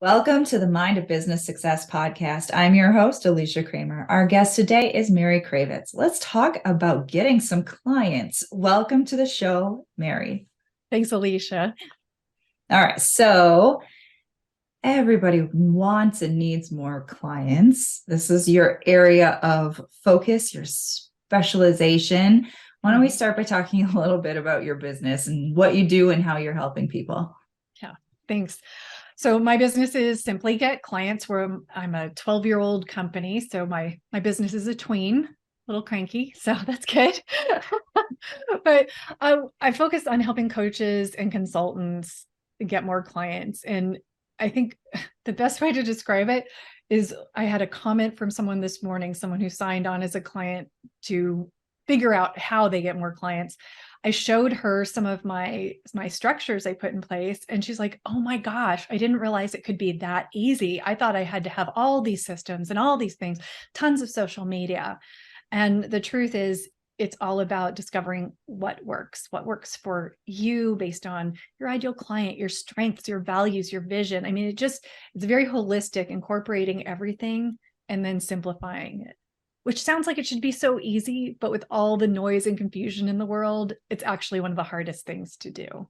Welcome to the Mind of Business Success podcast. I'm your host, Alicia Cramer. Our guest today is Mary Cravets. Let's talk about getting some clients. Welcome to the show, Mary. Thanks, Alicia. All right. So everybody wants and needs more clients. This is your area of focus, your specialization. Why don't we start by talking a little bit about your business and what you do and how you're helping people? Yeah, thanks. So my business is Simply Get Clients, where I'm a 12-year-old company. So my business is a tween, a little cranky. So that's good. But I focus on helping coaches and consultants get more clients. And I think the best way to describe it is I had a comment from someone this morning, someone who signed on as a client to figure out how they get more clients. I showed her some of my structures I put in place, and she's like, "Oh my gosh, I didn't realize it could be that easy. I thought I had to have all these systems and all these things, tons of social media." And the truth is, it's all about discovering what works for you based on your ideal client, your strengths, your values, your vision. I mean, it's very holistic, incorporating everything and then simplifying it, which sounds like it should be so easy, but with all the noise and confusion in the world, it's actually one of the hardest things to do.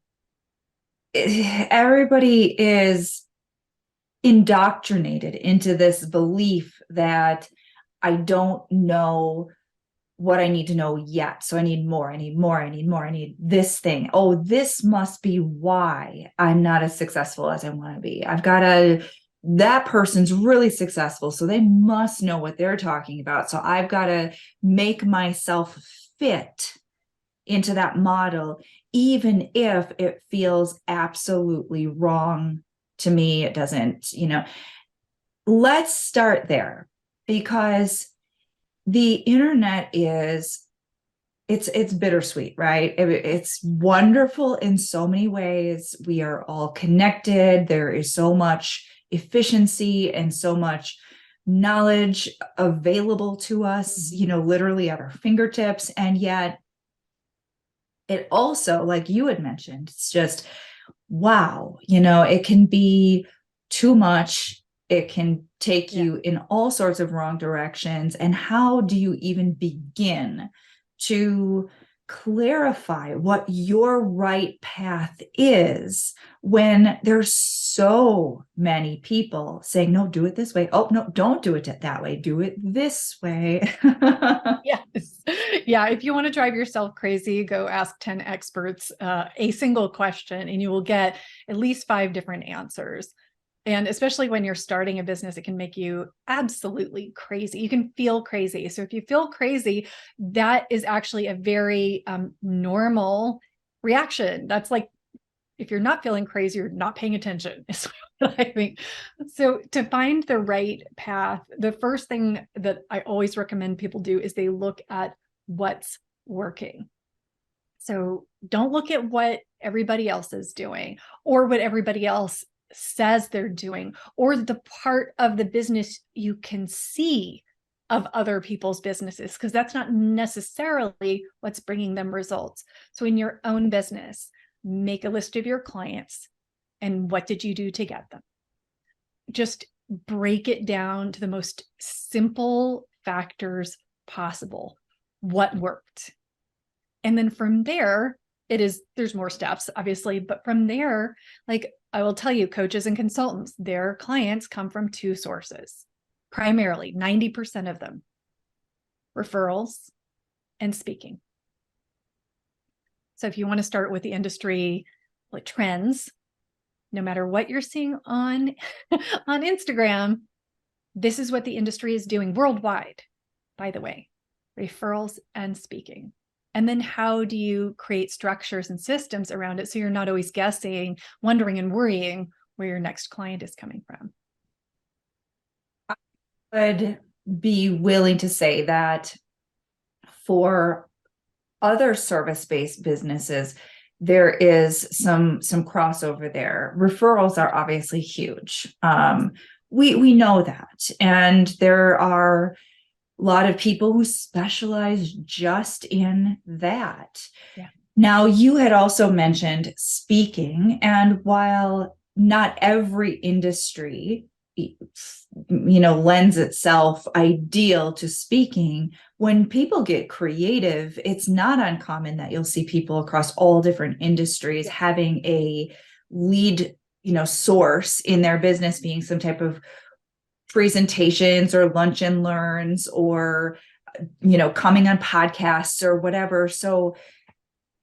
Everybody is indoctrinated into this belief that I don't know what I need to know yet. So I need more, I need this thing. Oh, this must be why I'm not as successful as I want to be. That person's really successful, so they must know what they're talking about. So I've got to make myself fit into that model, even if it feels absolutely wrong to me. It doesn't, let's start there, because the internet it's bittersweet, right? It's wonderful in so many ways. We are all connected. There is so much efficiency and so much knowledge available to us, literally at our fingertips. And yet it also, like you had mentioned, it's just, wow, it can be too much. It can take you in all sorts of wrong directions. And how do you even begin to clarify what your right path is when there's so many people saying, no, do it this way. Oh, no, don't do it that way. Do it this way. Yes. Yeah. If you want to drive yourself crazy, go ask 10 experts a single question, and you will get at least 5 different answers. And especially when you're starting a business, it can make you absolutely crazy. You can feel crazy. So if you feel crazy, that is actually a very normal reaction. That's like, if you're not feeling crazy, you're not paying attention, is what I think. So to find the right path, the first thing that I always recommend people do is they look at what's working. So don't look at what everybody else is doing or what everybody else says they're doing, or the part of the business you can see of other people's businesses, because that's not necessarily what's bringing them results. So in your own business, make a list of your clients and what did you do to get them? Just break it down to the most simple factors possible. What worked? And then from there, there's more steps, obviously, but from there, like I will tell you, coaches and consultants, their clients come from 2 sources, primarily 90% of them: referrals and speaking. So if you want to start with the industry like trends, no matter what you're seeing on Instagram, this is what the industry is doing worldwide, by the way: referrals and speaking. And then how do you create structures and systems around it so you're not always guessing, wondering, and worrying where your next client is coming from? I would be willing to say that for other service-based businesses, there is some crossover there. Referrals are obviously huge. We know that, and there are a lot of people who specialize just in that. Yeah. Now, you had also mentioned speaking, and while not every industry, lends itself ideal to speaking. When people get creative, it's not uncommon that you'll see people across all different industries having a lead, source in their business being some type of presentations or lunch and learns, or coming on podcasts or whatever. So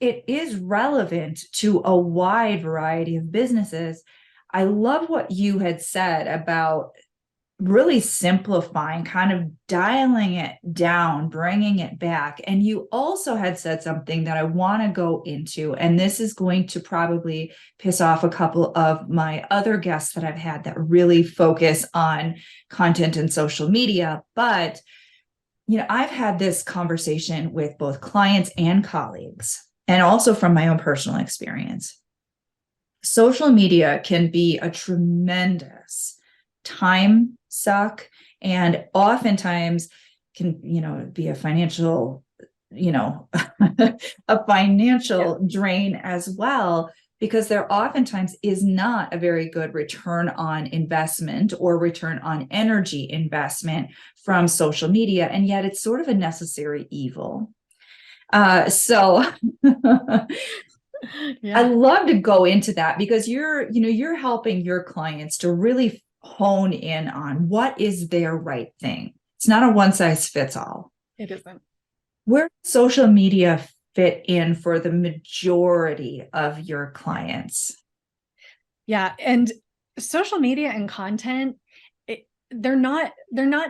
it is relevant to a wide variety of businesses. I love what you had said about really simplifying, kind of dialing it down, bringing it back. And you also had said something that I want to go into, and this is going to probably piss off a couple of my other guests that I've had that really focus on content and social media. But, I've had this conversation with both clients and colleagues, and also from my own personal experience. Social media can be a tremendous time suck, and oftentimes can be a financial a financial drain as well, because there oftentimes is not a very good return on investment or return on energy investment from social media, and yet it's sort of a necessary evil. So I love to go into that, because you're helping your clients to really hone in on what is their right thing. It's not a one size fits all. It isn't. Where does social media fit in for the majority of your clients? Yeah. And social media and content, they're not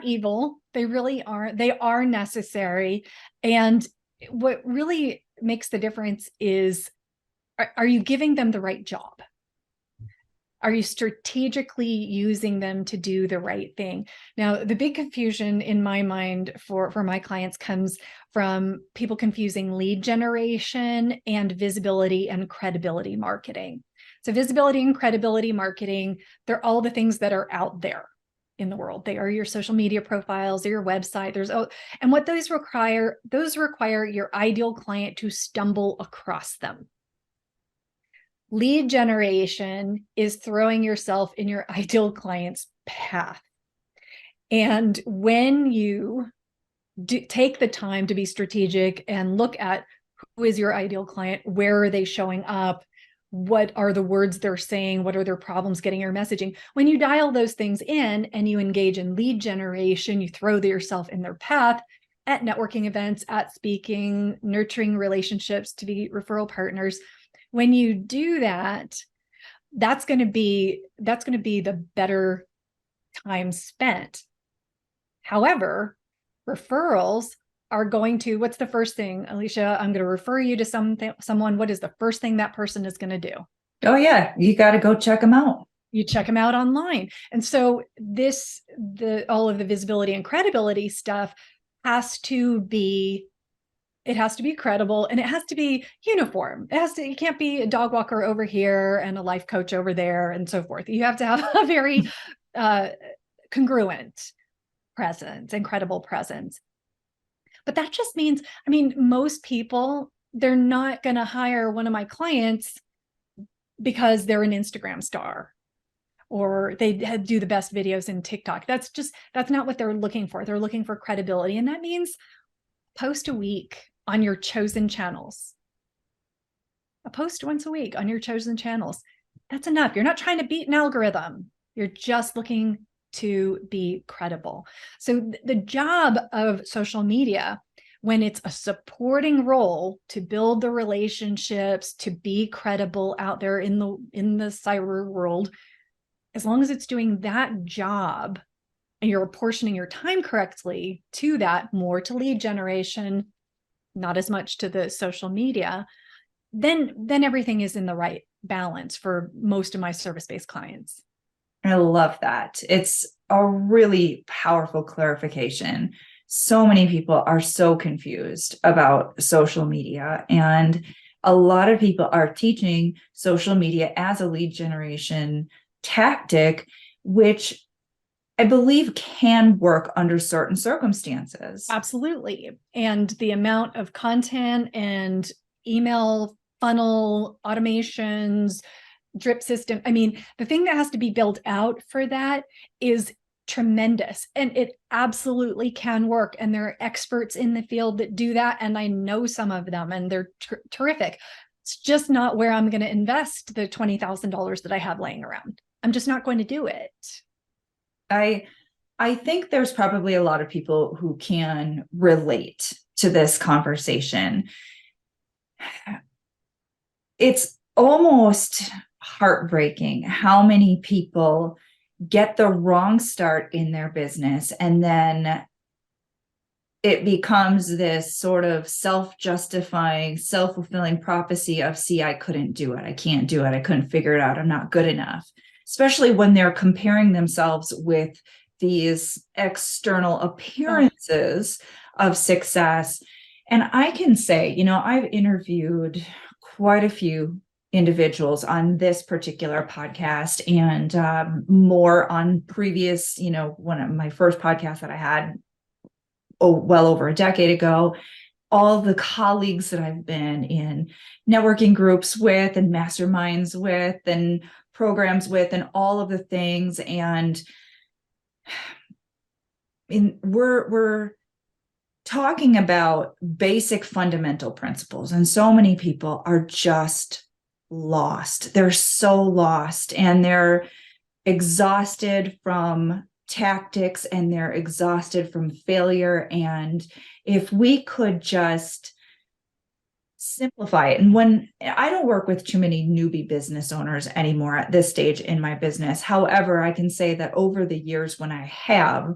evil. They really aren't. They are necessary. And what really makes the difference is, are you giving them the right job? Are you strategically using them to do the right thing? Now, the big confusion in my mind for my clients comes from people confusing lead generation and visibility and credibility marketing. So visibility and credibility marketing, they're all the things that are out there in the world. They are your social media profiles, or your website. And what those require your ideal client to stumble across them. Lead generation is throwing yourself in your ideal client's path. And when you take the time to be strategic and look at who is your ideal client, where are they showing up, what are the words they're saying, what are their problems getting your messaging, when you dial those things in and you engage in lead generation, you throw yourself in their path at networking events, at speaking, nurturing relationships to be referral partners. When you do that, that's going to be the better time spent. However, referrals are going to, what's the first thing, Alicia? I'm going to refer you to someone. What is the first thing that person is going to do? Oh yeah, you got to go check them out. You check them out online. And so all of the visibility and credibility stuff has to be credible, and it has to be uniform. You can't be a dog walker over here and a life coach over there and so forth. You have to have a very congruent presence, incredible presence. But that just means, most people, they're not going to hire one of my clients because they're an Instagram star or they do the best videos in TikTok. That's not what they're looking for. They're looking for credibility. And that means post a week on your chosen channels. A post once a week on your chosen channels. That's enough. You're not trying to beat an algorithm. You're just looking to be credible. So the job of social media, when it's a supporting role to build the relationships, to be credible out there in the cyber world, as long as it's doing that job and you're apportioning your time correctly to that, more to lead generation, not as much to the social media, then everything is in the right balance for most of my service-based clients. I love that. It's a really powerful clarification. So many people are so confused about social media, and a lot of people are teaching social media as a lead generation tactic, which I believe can work under certain circumstances. Absolutely. And the amount of content and email funnel automations drip system. I mean, the thing that has to be built out for that is tremendous, and it absolutely can work. And there are experts in the field that do that. And I know some of them, and they're terrific. It's just not where I'm going to invest the $20,000 that I have laying around. I'm just not going to do it. I think there's probably a lot of people who can relate to this conversation. It's almost heartbreaking how many people get the wrong start in their business, and then it becomes this sort of self-justifying, self-fulfilling prophecy of, see, I couldn't do it. I can't do it. I couldn't figure it out. I'm not good enough, especially when they're comparing themselves with these external appearances of success. And I can say, I've interviewed quite a few individuals on this particular podcast, and more on previous, one of my first podcasts that I had well over a decade ago. All the colleagues that I've been in networking groups with and masterminds with and programs with and all of the things. And we're talking about basic fundamental principles, and so many people are just lost. They're so lost, and they're exhausted from tactics, and they're exhausted from failure. And if we could just simplify it. And when I don't work with too many newbie business owners anymore at this stage in my business. However, I can say that over the years when I have,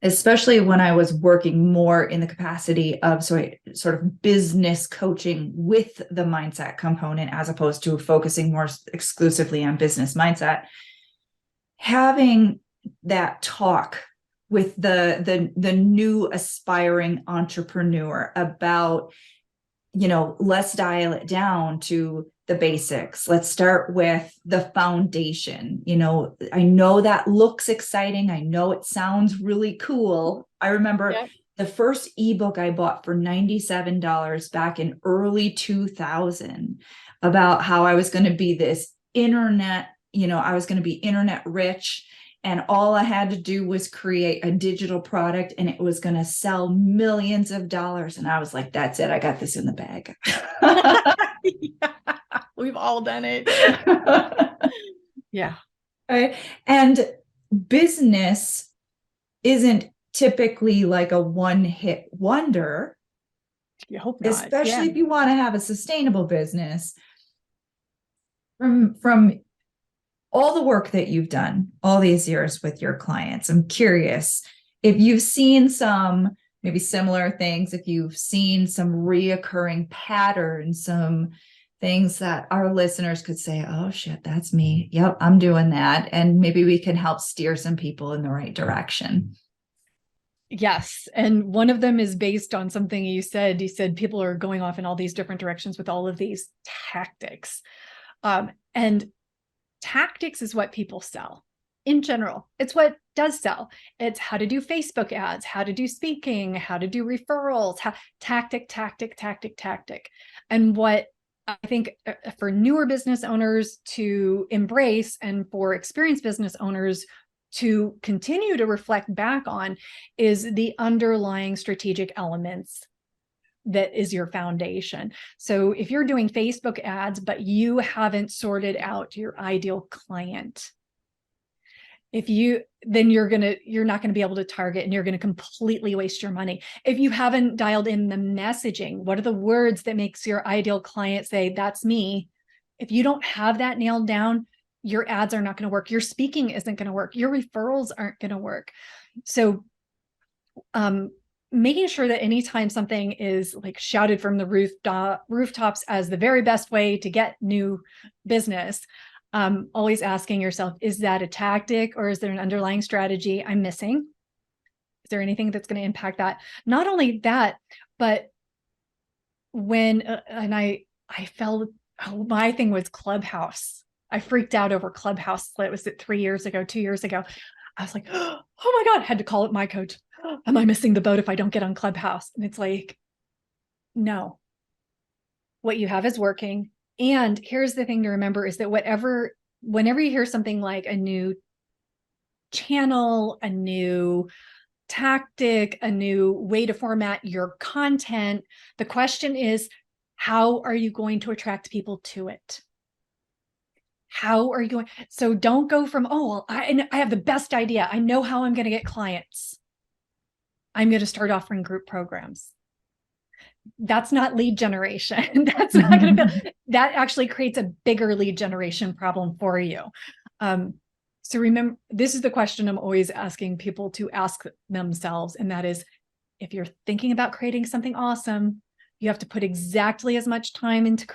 especially when I was working more in the capacity of sort of business coaching with the mindset component, as opposed to focusing more exclusively on business mindset, having that talk with the new aspiring entrepreneur about, let's dial it down to the basics. Let's start with the foundation. I know that looks exciting. I know it sounds really cool. I remember the first ebook I bought for $97 back in early 2000 about how I was going to be this internet, I was going to be internet rich. And all I had to do was create a digital product, and it was going to sell millions of dollars. And I was like, that's it. I got this in the bag. Yeah, we've all done it. Yeah. Right. And business isn't typically like a one-hit wonder. You hope not. Especially if you want to have a sustainable business. From all the work that you've done all these years with your clients, I'm curious if you've seen some maybe similar things, if you've seen some reoccurring patterns, some things that our listeners could say, oh shit, that's me. Yep, I'm doing that. And maybe we can help steer some people in the right direction. Yes. And one of them is based on something you said. You said people are going off in all these different directions with all of these tactics. And tactics is what people sell in general. It's what does sell. It's how to do Facebook ads, how to do speaking, how to do referrals, tactic. And what I think for newer business owners to embrace, and for experienced business owners to continue to reflect back on, is the underlying strategic elements that is your foundation. So if you're doing Facebook ads, but you haven't sorted out your ideal client, then you're not going to be able to target, and you're going to completely waste your money. If you haven't dialed in the messaging, what are the words that makes your ideal client say, that's me? If you don't have that nailed down, your ads are not going to work. Your speaking isn't going to work. Your referrals aren't going to work. So, making sure that anytime something is like shouted from the rooftops as the very best way to get new business, always asking yourself, is that a tactic, or is there an underlying strategy I'm missing? Is there anything that's going to impact that? Not only that, but when, and I felt, my thing was Clubhouse. I freaked out over Clubhouse. It was 3 years ago, 2 years ago. I was like, oh my God, I had to call up my coach. Am I missing the boat if I don't get on Clubhouse? And it's like, no, what you have is working. And here's the thing to remember is that whenever you hear something like a new channel, a new tactic, a new way to format your content, the question is, how are you going to attract people to it? How are you going? So don't go from, oh, well, I have the best idea. I know how I'm going to get clients. I'm going to start offering group programs. That's not lead generation. That's not going to be, that actually creates a bigger lead generation problem for you. So remember, this is the question I'm always asking people to ask themselves. And that is, if you're thinking about creating something awesome, you have to put exactly as much time into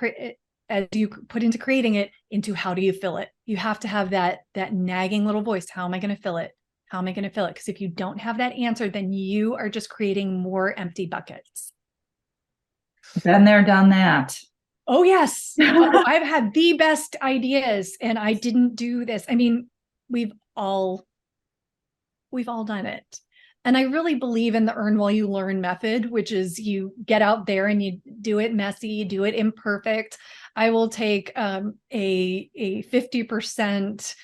as you put into creating it, into how do you fill it. You have to have that nagging little voice. How am I going to fill it? How am I going to fill it? Because if you don't have that answer, then you are just creating more empty buckets. Been there, done that. Oh, yes. I've had the best ideas and I didn't do this. I mean, we've all done it. And I really believe in the earn while you learn method, which is you get out there and you do it messy, you do it imperfect. I will take a 50%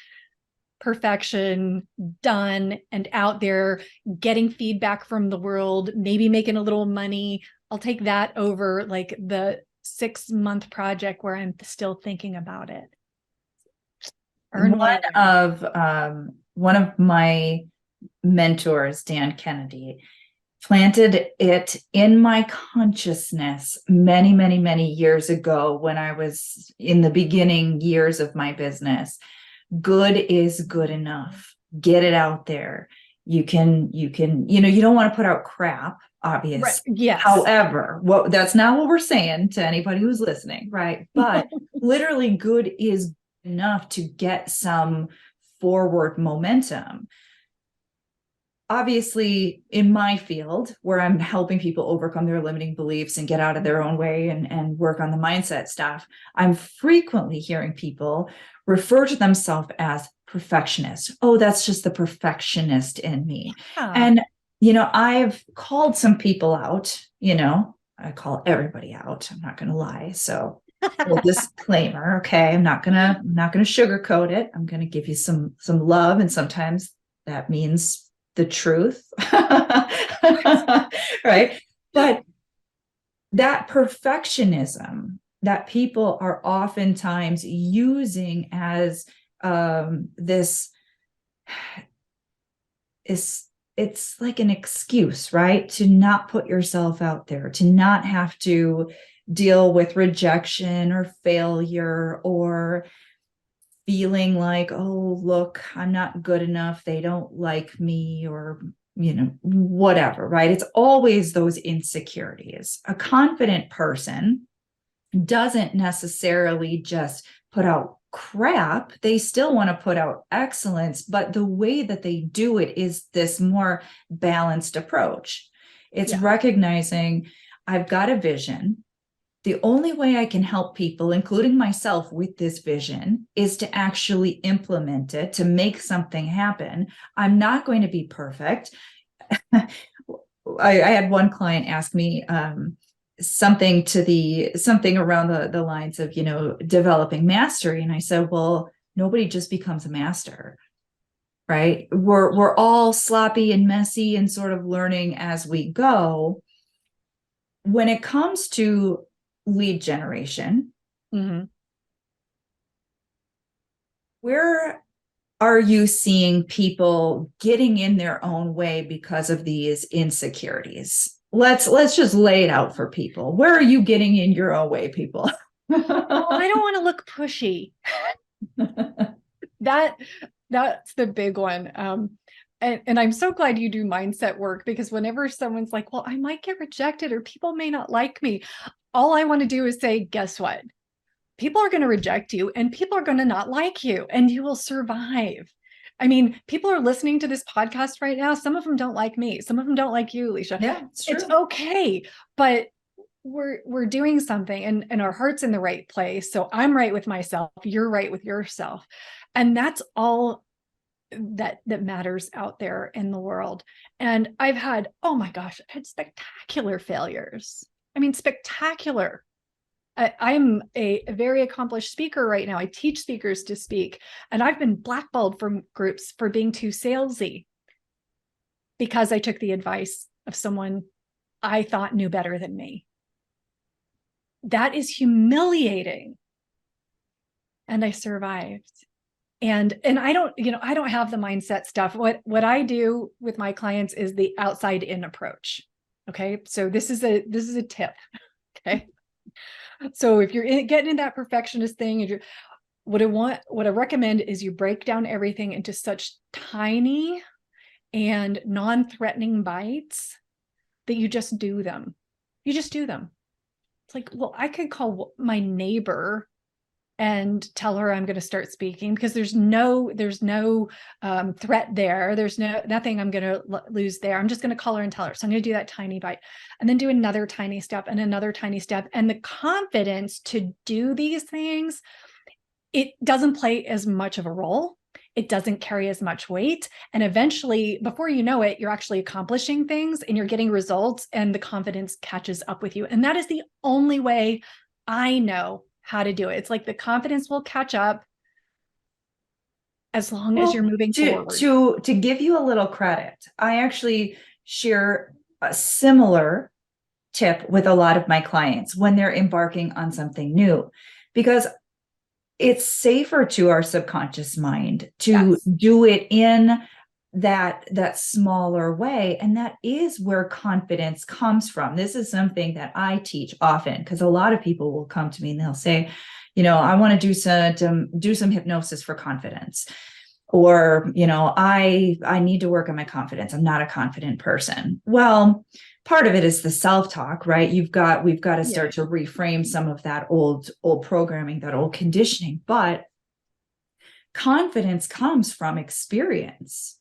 perfection done and out there getting feedback from the world, maybe making a little money. I'll take that over like the 6-month project where I'm still thinking about it. One of my mentors, Dan Kennedy, planted it in my consciousness many, many, many years ago when I was in the beginning years of my business. Good is good enough. Get it out there. You can, you don't want to put out crap, obviously. Right. Yes. However, that's not what we're saying to anybody who's listening, right? But literally good is enough to get some forward momentum. Obviously, in my field where I'm helping people overcome their limiting beliefs and get out of their own way and work on the mindset stuff, I'm frequently hearing people refer to themselves as perfectionists. Oh, that's just the perfectionist in me. Yeah. And, I've called some people out, I call everybody out. I'm not going to lie. So well, disclaimer. Okay. I'm not going to sugarcoat it. I'm going to give you some love. And sometimes that means the truth. Right. But that perfectionism that people are oftentimes using as this is, it's like an excuse, right? To not put yourself out there, to not have to deal with rejection or failure or feeling like, oh, look, I'm not good enough. They don't like me, or, whatever, right? It's always those insecurities. A confident person doesn't necessarily just put out crap. They still want to put out excellence, but the way that they do it is this more balanced approach. It's recognizing I've got a vision. The only way I can help people, including myself, with this vision is to actually implement it, to make something happen. I'm not going to be perfect. I had one client ask me something around the lines of, developing mastery. And I said, well, nobody just becomes a master, right? We're all sloppy and messy and sort of learning as we go. When it comes to lead generation, where are you seeing people getting in their own way because of these insecurities? Let's just lay it out for people. Where are you getting in your own way, people? Well, I don't want to look pushy. That's the big one. And I'm so glad you do mindset work, because whenever someone's like, well, I might get rejected or people may not like me, all I want to do is say, guess what? People are going to reject you and people are going to not like you, and you will survive. I mean, people are listening to this podcast right now. Some of them don't like me. Some of them don't like you, Alicia. Yeah, it's okay. But we're doing something, and our heart's in the right place. So I'm right with myself. You're right with yourself. And that's all that matters out there in the world. And I've had, oh my gosh, I had spectacular failures. I mean, spectacular. I'm a very accomplished speaker right now. I teach speakers to speak, and I've been blackballed from groups for being too salesy because I took the advice of someone I thought knew better than me. That is humiliating. And I survived. And I don't, I don't have the mindset stuff. What I do with my clients is the outside in approach. Okay. So this is a tip. Okay. So if you're getting in that perfectionist thing, what I recommend is you break down everything into such tiny and non-threatening bites that you just do them. You just do them. It's like, well, I could call my neighbor and tell her I'm going to start speaking because there's no threat there. There's nothing I'm going to lose there. I'm just going to call her and tell her. So I'm going to do that tiny bite and then do another tiny step and another tiny step. And the confidence to do these things, it doesn't play as much of a role. It doesn't carry as much weight. And eventually, before you know it, you're actually accomplishing things and you're getting results and the confidence catches up with you. And that is the only way I know how to do it. It's like the confidence will catch up as long as you're moving forward. To give you a little credit, I actually share a similar tip with a lot of my clients when they're embarking on something new, because it's safer to our subconscious mind to do it in that smaller way. And that is where confidence comes from. This is something that I teach often because a lot of people will come to me and they'll say, I want to do some hypnosis for confidence, or, I need to work on my confidence. I'm not a confident person. Well, part of it is the self-talk, right? We've got to start to reframe some of that old programming, that old conditioning, but confidence comes from experience.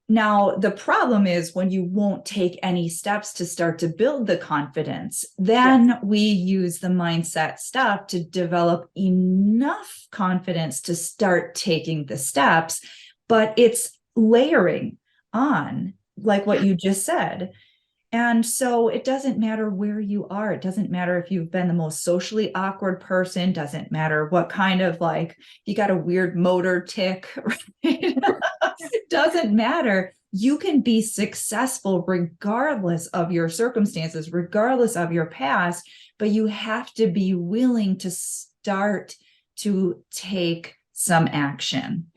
Now, the problem is when you won't take any steps to start to build the confidence, then we use the mindset stuff to develop enough confidence to start taking the steps, but it's layering on, like what you just said. And so it doesn't matter where you are. It doesn't matter if you've been the most socially awkward person. Doesn't matter what kind of, you got a weird motor tic, right? It doesn't matter. You can be successful regardless of your circumstances, regardless of your past, but you have to be willing to start to take some action.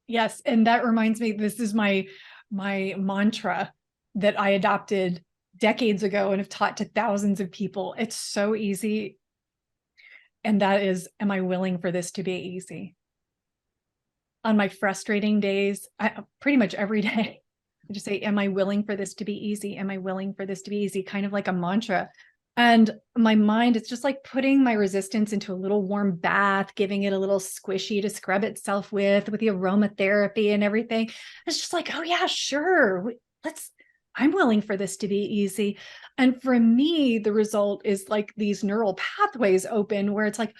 Yes. And that reminds me, this is my mantra that I adopted decades ago and have taught to thousands of people. It's so easy. And that is, am I willing for this to be easy? On my frustrating days, pretty much every day, I just say, am I willing for this to be easy? Am I willing for this to be easy? Kind of like a mantra. And my mind, it's just like putting my resistance into a little warm bath, giving it a little squishy to scrub itself with the aromatherapy and everything. It's just like, oh yeah, sure. I'm willing for this to be easy. And for me, the result is like these neural pathways open where it's like,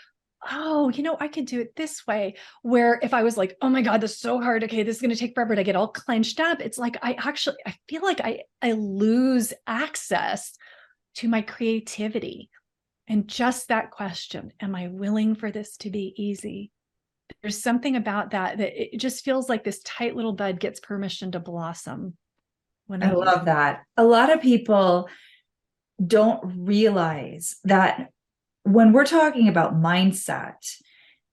oh, I could do it this way. Where if I was like, oh my God, this is so hard. Okay, this is going to take forever to get all clenched up. It's like, I feel like I lose access to my creativity. And just that question, am I willing for this to be easy? There's something about that it just feels like this tight little bud gets permission to blossom. I love that. A lot of people don't realize that when we're talking about mindset,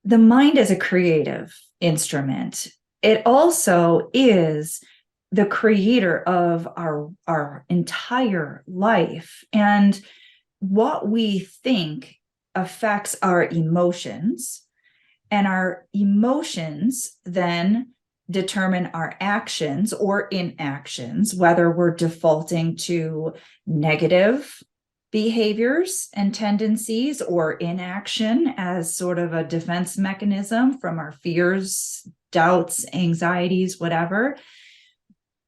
the mind is a creative instrument. It also is the creator of our entire life. And what we think affects our emotions, and our emotions then determine our actions or inactions, whether we're defaulting to negative behaviors and tendencies or inaction as sort of a defense mechanism from our fears, doubts, anxieties, whatever.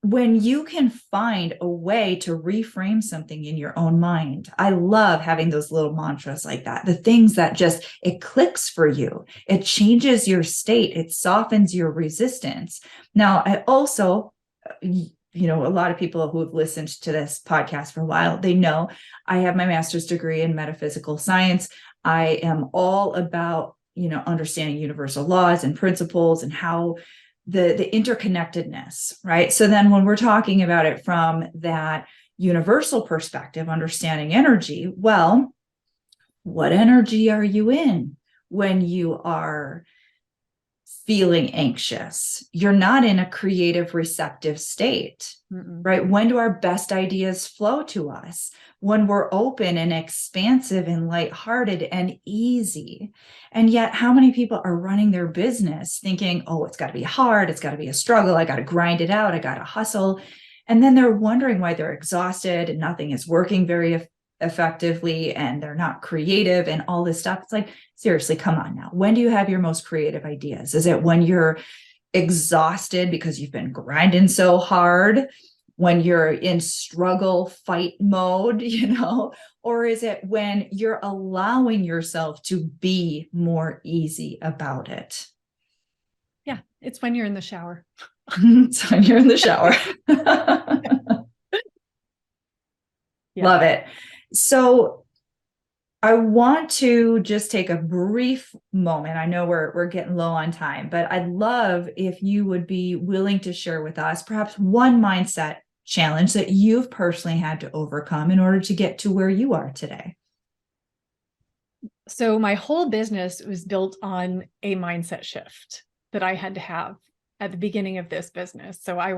When you can find a way to reframe something in your own mind, I love having those little mantras like that, the things that just, it clicks for you. It changes your state. It softens your resistance. Now, I also, a lot of people who have listened to this podcast for a while, they know I have my master's degree in metaphysical science. I am all about, understanding universal laws and principles and how the interconnectedness, right? So then when we're talking about it from that universal perspective, understanding energy, well, what energy are you in when you are feeling anxious? You're not in a creative, receptive state, right? When do our best ideas flow to us? When we're open and expansive and lighthearted and easy. And yet, how many people are running their business thinking, oh, it's got to be hard, it's got to be a struggle, I got to grind it out, I got to hustle. And then they're wondering why they're exhausted and nothing is working very effectively and they're not creative and all this stuff. It's like, seriously, come on now. When do you have your most creative ideas? Is it when you're exhausted because you've been grinding so hard? When you're in struggle fight mode, or is it when you're allowing yourself to be more easy about it? Yeah, it's when you're in the shower. It's when you're in the shower. Yeah. Love it. So I want to just take a brief moment. I know we're getting low on time, but I'd love if you would be willing to share with us perhaps one mindset challenge that you've personally had to overcome in order to get to where you are today. So my whole business was built on a mindset shift that I had to have at the beginning of this business. So I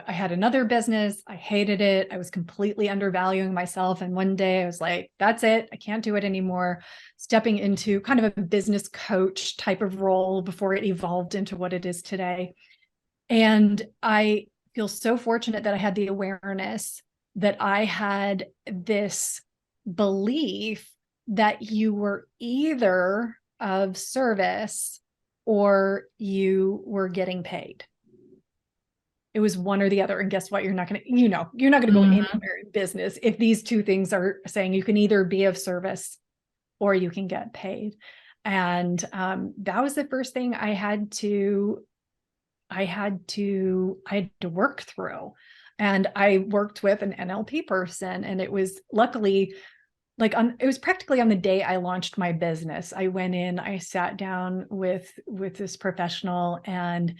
had another business. I hated it. I was completely undervaluing myself. And one day I was like, that's it. I can't do it anymore. Stepping into kind of a business coach type of role before it evolved into what it is today. And I feel so fortunate that I had the awareness that I had this belief that you were either of service or you were getting paid. It was one or the other. And guess what? You're not going to, you're not going to go anywhere in business if these two things are saying you can either be of service or you can get paid. And that was the first thing I had to work through. And I worked with an NLP person, and it was luckily it was practically on the day I launched my business. I went in, I sat down with this professional, and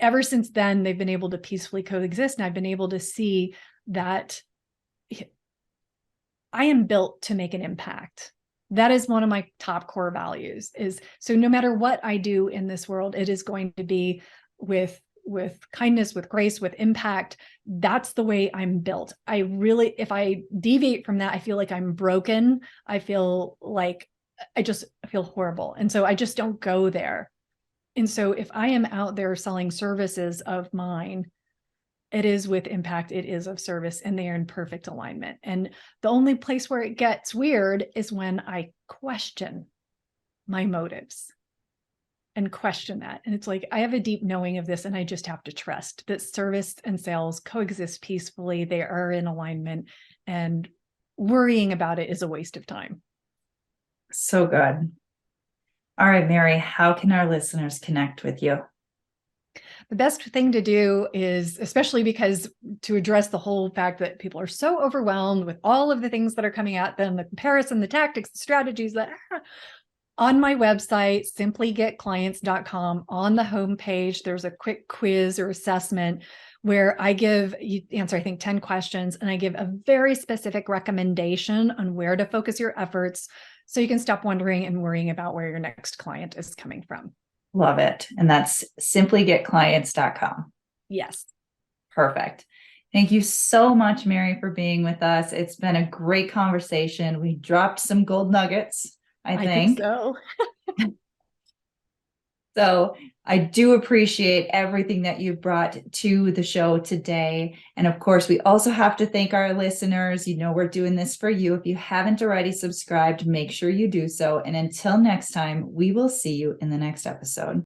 ever since then, they've been able to peacefully coexist. And I've been able to see that I am built to make an impact. That is one of my top core values. So no matter what I do in this world, it is going to be with kindness, with grace, with impact. That's the way I'm built. If I deviate from that, I feel like I'm broken. I feel like I feel horrible. And so I just don't go there. And so if I am out there selling services of mine, it is with impact, it is of service, and they are in perfect alignment. And the only place where it gets weird is when I question my motives and question that. And it's like, I have a deep knowing of this, and I just have to trust that service and sales coexist peacefully. They are in alignment, and worrying about it is a waste of time. So good. All right, Mary, how can our listeners connect with you? The best thing to do is, especially because to address the whole fact that people are so overwhelmed with all of the things that are coming at them, the comparison, the tactics, the strategies, on my website, simplygetclients.com, on the homepage, there's a quick quiz or assessment where you answer, I think, 10 questions, and I give a very specific recommendation on where to focus your efforts so you can stop wondering and worrying about where your next client is coming from. Love it. And that's simplygetclients.com. Yes. Perfect. Thank you so much, Mary, for being with us. It's been a great conversation. We dropped some gold nuggets, I think so. So I do appreciate everything that you brought to the show today. And of course, we also have to thank our listeners. We're doing this for you. If you haven't already subscribed, make sure you do so. And until next time, we will see you in the next episode.